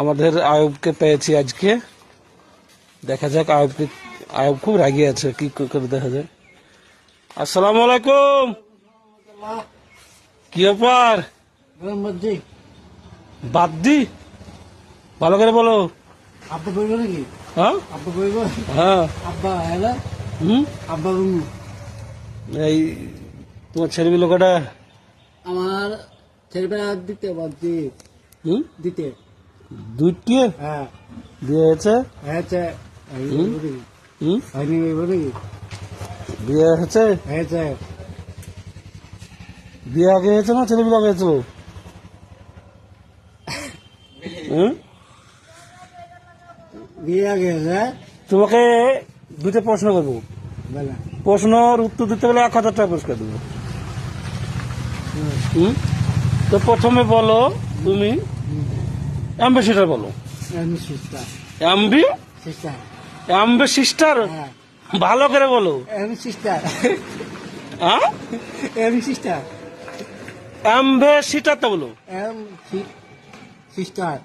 আমাদের আয়ুবকে পেয়েছি আজকে। দেখা যাক আয়ুব খুব রাগি আছে, কি করে দেখা যায়। আসসালামু আলাইকুম। কি ব্যাপার? বাদ দি, ভালো করে বলো। আব্বা বইব নাকি? হ্যাঁ আব্বা বইব? হ্যাঁ। আব্বা হ্যালো আব্বা বইব? এই তোমার ছেলেগুলো কটা? আমার ছেলেবেলা দিতে বাদি দিতে দুইটি হ্যাঁ দিয়েছে। হয়েছে হয়নি বইব নাকি? বিয়ে হচ্ছে? হয়েছে বিয়ে আগে হয়েছে না ছেলেগুলো আগে হয়েছিল? বিয়ে আগে হয়েছে। তোমাকে দুটো প্রশ্ন করবো, বলা প্রশ্নের উত্তর দিতে গেলে 1000 টাকা পুরস্কার দেবো। তো প্রথমে বলো তুমি অ্যাম্বাসেডার বলো। এমনি সিস্টার এমবি সিস্টার সিস্টার, হ্যাঁ ভালো করে বলো। এমনি সিস্টার হ্যাঁ এমনি সিস্টার অ্যাম্বাসেডার তো বলো। এম সিস্টার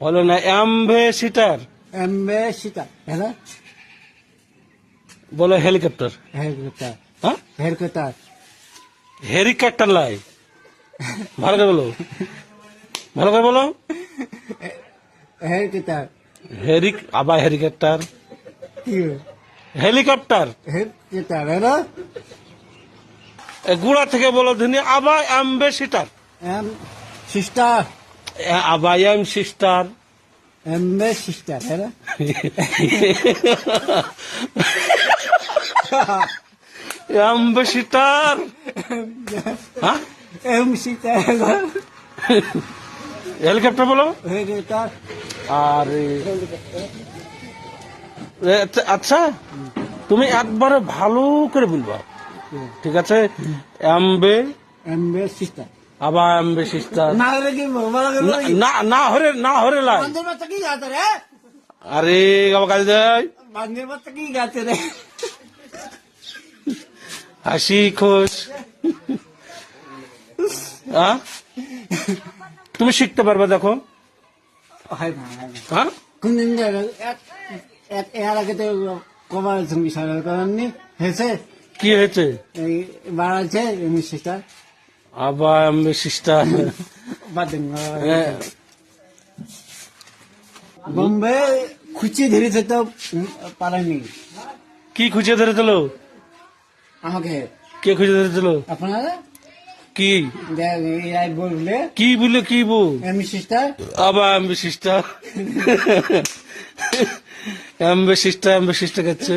বলো না অ্যাম্বাসেডার। এমবে সিস্টার হ্যালো বলো হেলিকপ্টার। হেলিকপ্টার হ্যাঁ হেলিকপ্টার হেলিকপ্টার লাই, ভালো করে বলো, ভালো করে বলো। হেলিকপ্টার আবার হেলিকপ্টার, কি হেলিকপ্টার। হেলিকপ্টার হ্যালো গুড়া থেকে বলো দিনি আবার অ্যাম্বাসেডার। এম সিস্টার আবার এম সিস্টার। এমবে সিস্টার হ্যালো অ্যাম্বাসেডার। হ্যাঁ এম সিস্টার হেলিকপ্টার বলো। হেলিকপ্টার আর আচ্ছা তুমি একবারে ভালো করে বলবা, ঠিক আছে? এমবে সিস্টার আবার এমবে সিস্টার। না হলে কি বলা গেল না হরে লাই। বান্দের বাচ্চা কি গাতে রে আরে বাবা কাজ দেয় বান্দের বাচ্চা কি গাতে রে হাসি খুশ। তুমি শিখতে পারবে, দেখো। হয় না হ্যাঁ কোন দিন এর আগে তো কবার সঙ্গে সারা করেননি হয়েছে কি হয়েছে? এই বাড়াচ্ছে এমনি সিস্টার আবার এমবে সিস্টার। বাদেন বোম্বে খুঁচি ধরেছে তো পারেনি কি খুঁজে ধরেছিল? আমাকে কে খুঁজে ধরেছিল? আপনারা কি এরাই বললে কি বলে কি বল? এমনি সিস্টার আবার এমবে সিস্টার। এমবে সিস্টার খাচ্ছে।